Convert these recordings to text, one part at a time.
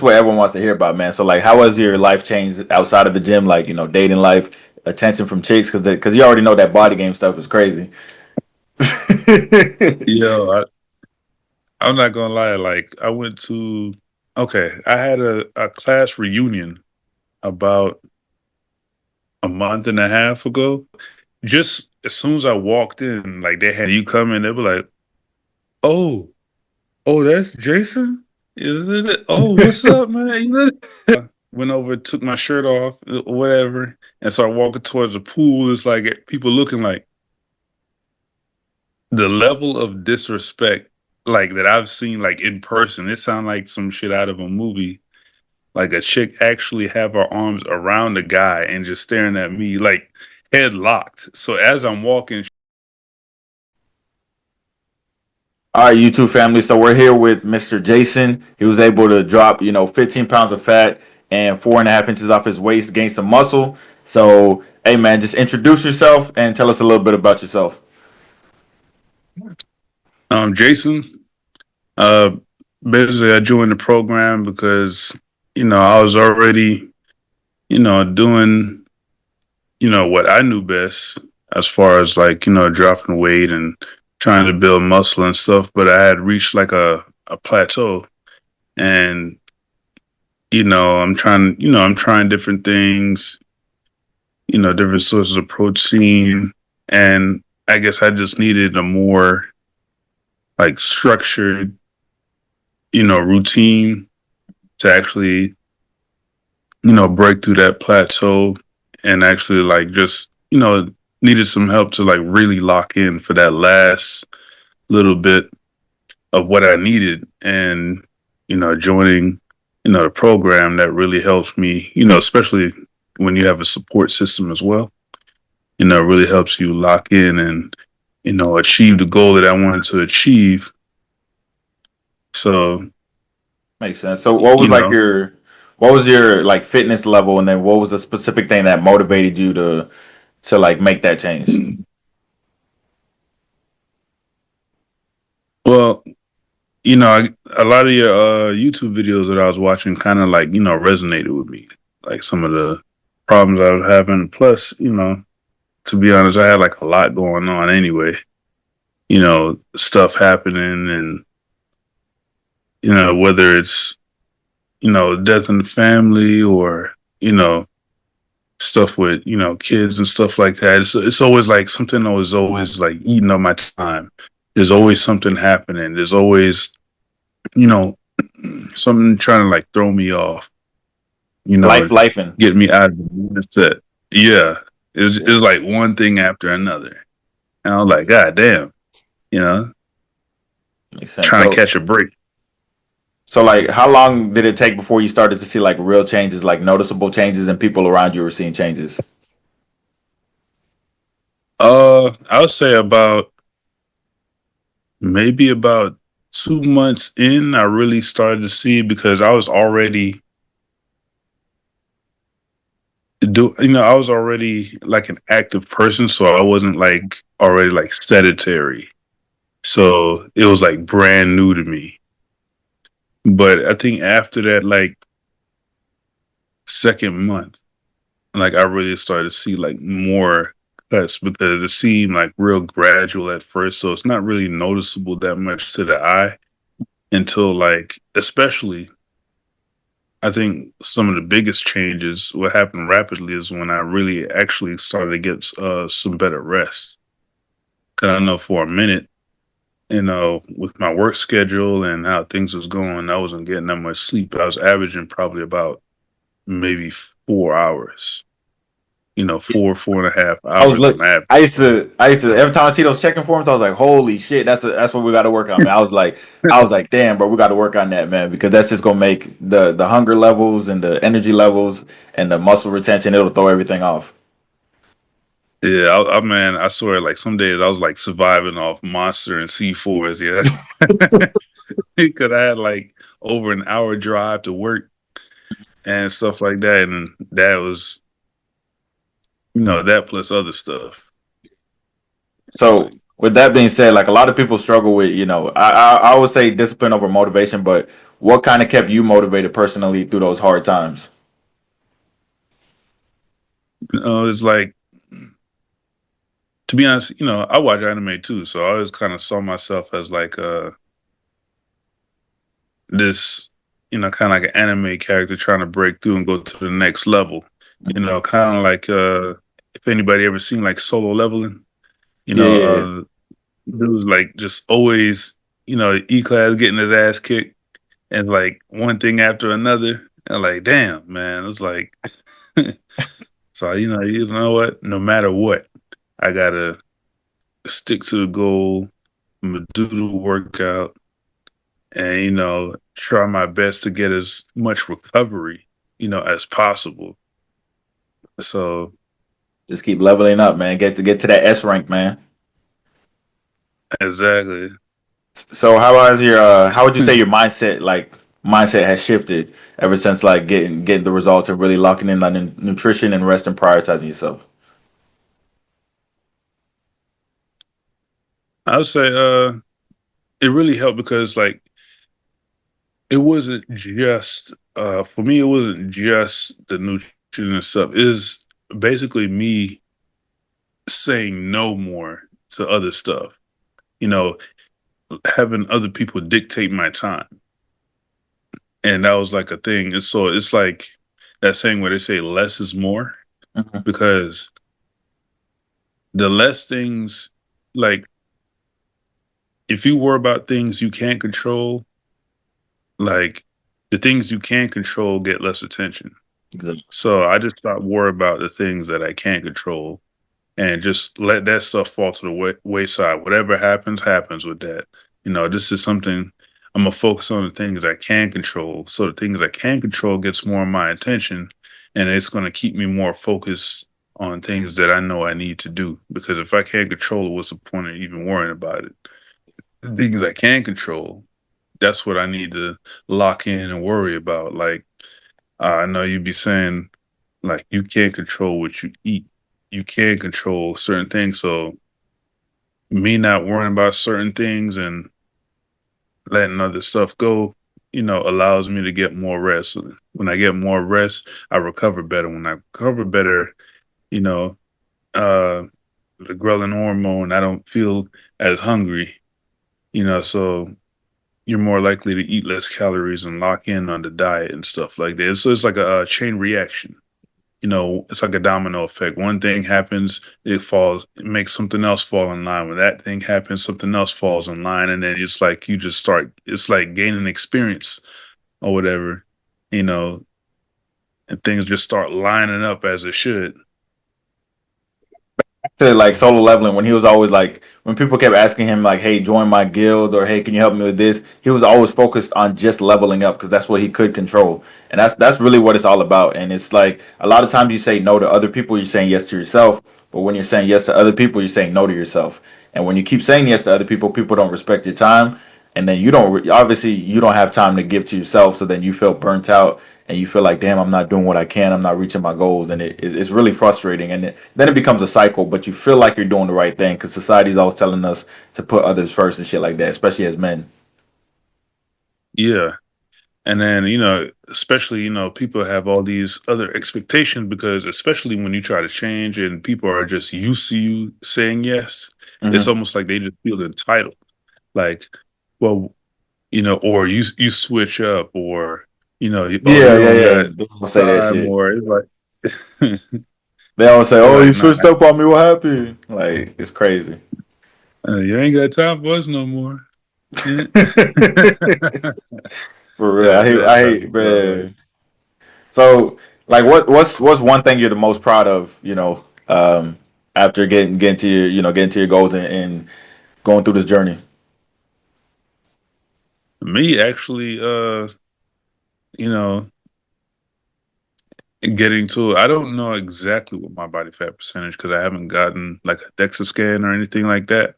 what everyone wants to hear about, man. So like, how has your life changed outside of the gym? Like, dating life, attention from chicks, because you already know that body game stuff is crazy. Yo, I'm not gonna lie. Like, I had a class reunion about a month and a half ago. Just as soon as I walked in, like they had you come in, they were like, "Oh, oh, that's Jason, isn't it? Oh, what's up, man?" Went over, took my shirt off, whatever, and started walking towards the pool. It's like people looking like the level of disrespect, like that I've seen, like in person. It sounded like some shit out of a movie. Like a chick actually have her arms around the guy and just staring at me, like head locked. So as I'm walking, All right, YouTube family. So we're here with Mr. Jason. He was able to drop, 15 pounds of fat and 4.5 inches off his waist, gain some muscle. So, hey, man, just introduce yourself and tell us a little bit about yourself. Jason, uh, basically I joined the program because I was already doing what I knew best as far as like dropping weight and trying to build muscle and stuff, but I had reached like a plateau, and I'm trying different things, different sources of protein, and I guess I just needed a more like structured, routine to actually, break through that plateau, and actually like just, needed some help to like really lock in for that last little bit of what I needed. And, joining, the program that really helps me, especially when you have a support system as well, it really helps you lock in and, achieve the goal that I wanted to achieve. So, Makes sense. So, what was you like know, your like fitness level, and then what was the specific thing that motivated you to like make that change? well, a lot of your YouTube videos that I was watching kind of like, resonated with me. Like some of the problems I was having. Plus, to be honest, I had like a lot going on anyway. Stuff happening, and, whether it's, death in the family, or, stuff with, kids and stuff like that. It's always like something that was always like eating up my time. There's always something happening. There's always, you know, something trying to like throw me off, Life, life, and get me out of the mindset. Yeah. It's like one thing after another. And I was like, God damn, you know, makes sense. trying to catch a break. So like, how long did it take before you started to see like real changes, like noticeable changes, and people around you were seeing changes? I would say about maybe about 2 months in, I really started to see it because I was already like an active person, so I wasn't like already like sedentary. So it was like brand new to me. But I think after that, like second month, like I really started to see like more cuts because it seemed like real gradual at first. So it's not really noticeable that much to the eye until like, especially, I think some of the biggest changes, what happened rapidly is when I really actually started to get some better rest. Cause I know for a minute, with my work schedule and how things was going, I wasn't getting that much sleep. I was averaging probably about maybe 4 hours, 4.5 I was hours look. on average. I used to every time I see those checking forms, I was like, holy shit, that's what we got to work on, man. I was like, damn, bro, we got to work on that, man, because that's just gonna make the hunger levels and the energy levels and the muscle retention. It'll throw everything off. Yeah, man, I swear, like some days I was like surviving off Monster and C4s. Yeah, because I had like over an hour drive to work and stuff like that, and that was, that plus other stuff. So Like, with that being said, like a lot of people struggle with, I would say discipline over motivation, but what kind of kept you motivated personally through those hard times? It's like, to be honest, I watch anime too, so I always kind of saw myself as like this, kind of like an anime character trying to break through and go to the next level. Kind of like if anybody ever seen like Solo Leveling, you Yeah, know, yeah, yeah. it was like just always, E class getting his ass kicked and like one thing after another. And like, damn, man, it's like, so you know what? No matter what, I gotta stick to the goal. I'm gonna do the workout and try my best to get as much recovery as possible. So Just keep leveling up, man. Get to that S rank, man. exactly. So how would you say your mindset has shifted ever since like getting the results and really locking in on nutrition and rest and prioritizing yourself? I would say it really helped because like it wasn't just for me, it wasn't just the nutrition and stuff. It was basically me saying no more to other stuff, you know, having other people dictate my time. And that was like a thing. And so it's like that saying where they say less is more, Mhm. because the less things, like if you worry about things you can't control, like the things you can control get less attention. Good. So I just stopped worrying about the things that I can't control and just let that stuff fall to the wayside. Whatever happens, happens with that. This is something I'm gonna focus on the things I can control. So the things I can control gets more of my attention, and it's gonna keep me more focused on things that I know I need to do. Because if I can't control it, what's the point of even worrying about it? The things I can control, that's what I need to lock in and worry about. Like I know you'd be saying, like you can't control what you eat. You can control certain things. So me not worrying about certain things and letting other stuff go, allows me to get more rest. When I get more rest, I recover better. When I recover better, you know, uh, the ghrelin hormone, I don't feel as hungry, so you're more likely to eat less calories and lock in on the diet and stuff like that. So it's like a chain reaction. It's like a domino effect. One thing happens, it makes something else fall in line. When that thing happens, something else falls in line. And then it's like you just start, it's like gaining experience or whatever, you know, and things just start lining up as it should. To like Solo Leveling, when he was always like, when people kept asking him like, hey, join my guild, or hey, can you help me with this, he was always focused on just leveling up because that's what he could control. And that's really what it's all about. And it's like a lot of times you say no to other people, you're saying yes to yourself, but when you're saying yes to other people, you're saying no to yourself. And when you keep saying yes to other people, people don't respect your time, and then you don't obviously you don't have time to give to yourself, so then you feel burnt out and you feel like, damn, I'm not doing what I can, I'm not reaching my goals, and it's really frustrating. And then it becomes a cycle, but you feel like you're doing the right thing because society's always telling us to put others first and shit like that, especially as men. Yeah. And then, especially, people have all these other expectations because, especially when you try to change and people are just used to you saying yes, it's Hmm. almost like they just feel entitled. Like, well, or you switch up, or oh, Yeah, you yeah, don't yeah. got They don't say that time, shit. or it's like They always say, they're "Oh, like, you nah, switched up on me. What happened?" Like it's crazy. you ain't got time for us no more. Yeah. For real, Yeah, that I type of hate, stuff. Like, man. So, like, what's one thing you're the most proud of? After getting to your getting to your goals and going through this journey. me actually, you know, getting to it. I don't know exactly what my body fat percentage, because I haven't gotten like a DEXA scan or anything like that.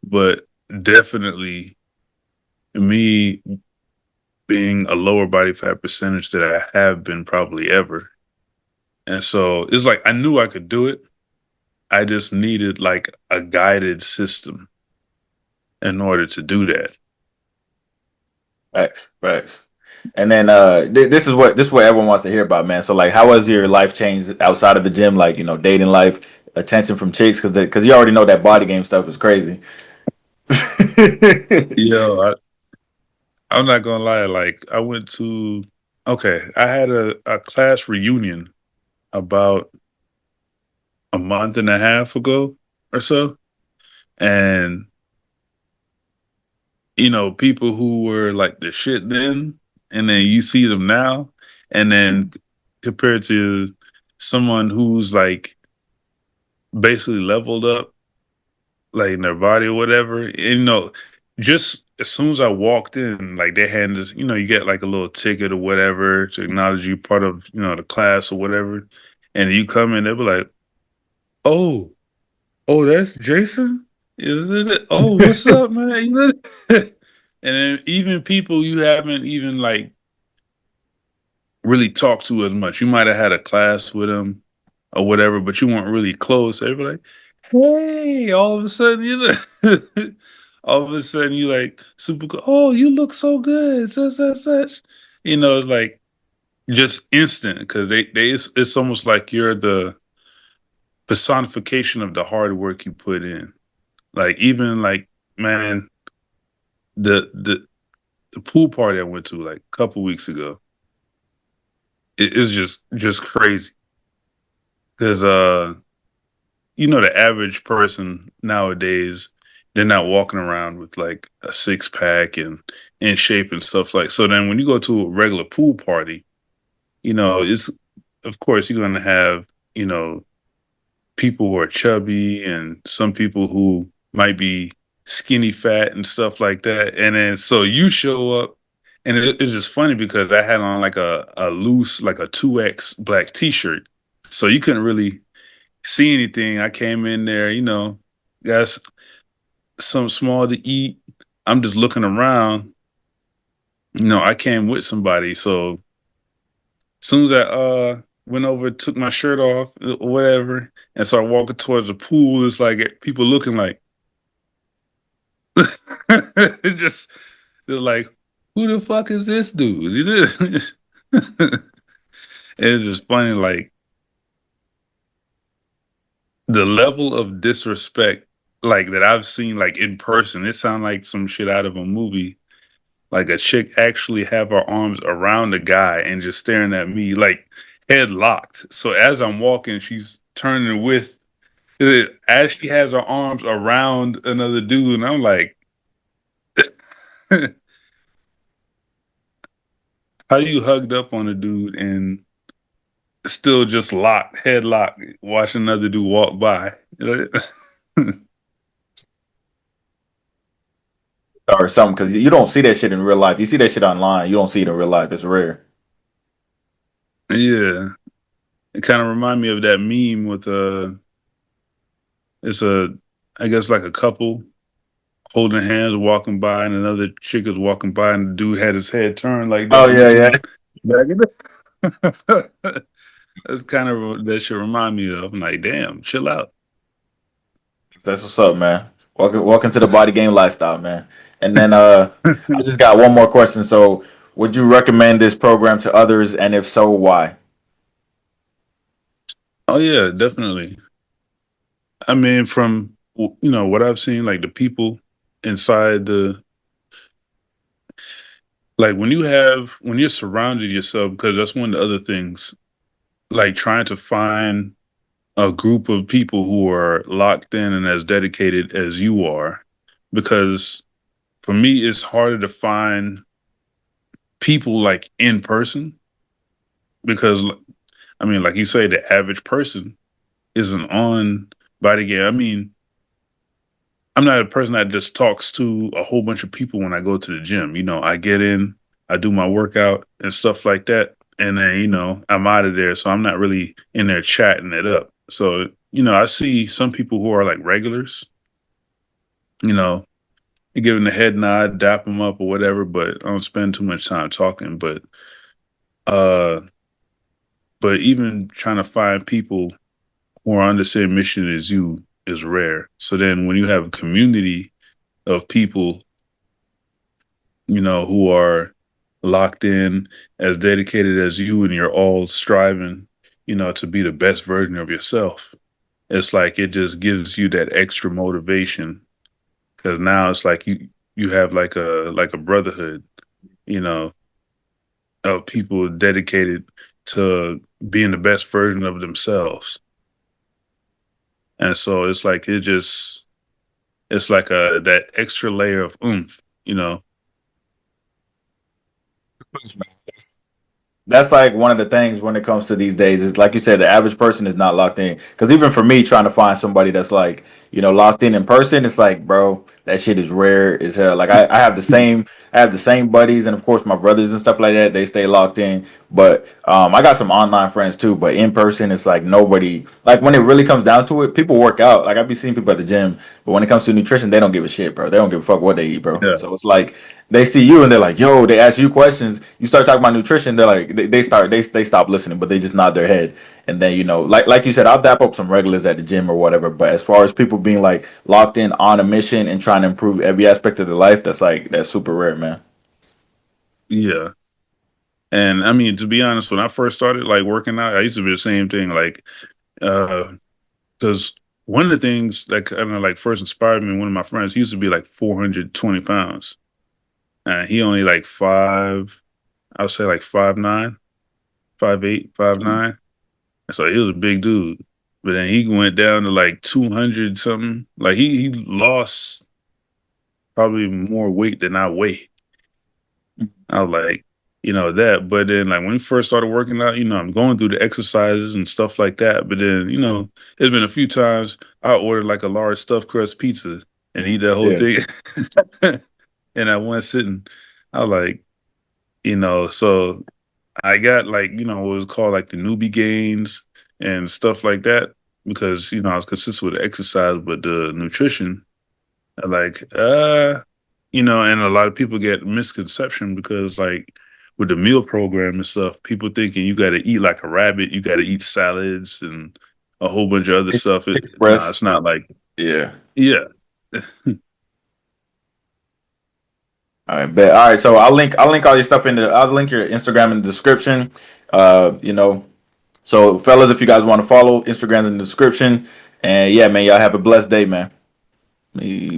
But definitely me being a lower body fat percentage that I have been probably ever. And so it's like I knew I could do it. I just needed like a guided system in order to do that. Facts, facts. And then this is what everyone wants to hear about, man. So like, how has your life changed outside of the gym? Like, dating life, attention from chicks, because you already know that body game stuff is crazy. Yo, I'm not gonna lie. Like, I had a class reunion about a month and a half ago or so, and people who were like the shit then, and then you see them now, and then compared to someone who's like basically leveled up, like in their body or whatever. And, just as soon as I walked in, like they hand us, you get like a little ticket or whatever to acknowledge you part of, the class or whatever. And you come in, they'll be like, "Oh, oh, that's Jason? Isn't it? Oh, what's up, man?" And then even people you haven't even like really talked to as much. You might have had a class with them or whatever, but you weren't really close. They'd be like, "Hey!" All of a sudden, all of a sudden you like super cool. "Oh, you look so good," such such such. It's like just instant because it's almost like you're the personification of the hard work you put in. Like even like man, the pool party I went to like a couple weeks ago, it is just crazy because the average person nowadays, they're not walking around with like a six pack and in shape and stuff like. So then when you go to a regular pool party, it's of course you're going to have people who are chubby and some people who might be skinny fat and stuff like that. And then so you show up, and it's just funny because I had on like a loose like a 2X black t-shirt, so you couldn't really see anything. I came in there, got some small to eat. I'm just looking around. I came with somebody, so as soon as I went over, took my shirt off, or whatever, and started walking towards the pool, it's like people looking like, it just they're like, who the fuck is this dude? It's just funny, like the level of disrespect, like that I've seen, like in person. It sounds like some shit out of a movie. Like a chick actually have her arms around a guy and just staring at me, like head locked. So as I'm walking, she's turning with as she has her arms around another dude, and I'm like, how you hugged up on a dude and still just locked, head locked, watch another dude walk by? Or something, because you don't see that shit in real life. You see that shit online. You don't see it in real life. It's rare. Yeah, it kind of remind me of that meme with it's a, I guess like a couple holding hands, walking by, and another chick is walking by, and the dude had his head turned like Oh that, yeah, yeah. looking back at it. That's kind of what that should remind me of. I'm like, damn, chill out. That's what's up, man. Welcome to the body game lifestyle, man. And then I just got one more question. So, would you recommend this program to others, and if so, why? Oh yeah, definitely. I mean, from what I've seen, like the people inside the like when you're surrounded yourself, because that's one of the other things, like trying to find a group of people who are locked in and as dedicated as you are, because for me it's harder to find people like in person because I mean, like you say, the average person isn't on body game. I mean, I'm not a person that just talks to a whole bunch of people when I go to the gym. I get in, I do my workout and stuff like that, and then I'm out of there. So I'm not really in there chatting it up. So I see some people who are like regulars, you know, giving the head nod, dap them up or whatever, but I don't spend too much time talking. Uh, but even trying to find people who are on the same mission as you is rare. So then when you have a community of people, who are locked in, as dedicated as you, and you're all striving, to be the best version of yourself. It's like it just gives you that extra motivation because now it's like you have like a brotherhood, you know, of people dedicated to being the best version of themselves. And so it's like it's like a that extra layer of oomph. That's like one of the things when it comes to these days is like you said, the average person is not locked in. Because even for me, trying to find somebody that's like locked in person, it's like, bro, that shit is rare as hell. Like I have the same buddies, and of course my brothers and stuff like that. They stay locked in, but I got some online friends too. But in person, it's like nobody. Like when it really comes down to it, people work out. Like I be seeing people at the gym, but when it comes to nutrition, they don't give a shit, bro. They don't give a fuck what they eat, bro. Yeah, So it's like they see you and they're like, "Yo," they ask you questions. You start talking about nutrition, they're like, they stop listening, but they just nod their head. And then like you said, I'll dap up some regulars at the gym or whatever. But as far as people being like locked in on a mission and trying to improve every aspect of their life, that's super rare, man. yeah. And I mean, to be honest, when I first started like working out, I used to be the same thing. Like, uh, because one of the things that kind of like first inspired me, one of my friends, he used to be like 420 pounds, and he only like I would say like 5'9", 5'8", 5'9". So he was a big dude. But then he went down to like 200 something. Like he lost probably more weight than I weigh. I was like, that. But then like when we first started working out, I'm going through the exercises and stuff like that. But then, it's been a few times I ordered like a large stuffed crust pizza and eat that whole Yeah. thing. And I went sitting. I was like, so I got like, what was called like the newbie gains and stuff like that because, I was consistent with the exercise, but the nutrition, like, and a lot of people get misconception because like with the meal program and stuff, people thinking you got to eat like a rabbit, you got to eat salads and a whole bunch of other stuff. No, Express. it's not like, Yeah. yeah, All right, bet. All right, so I'll link all your stuff I'll link your Instagram in the description. Uh, you know, so fellas, if you guys want to follow, Instagram's in the description. And yeah, man, y'all have a blessed day, man.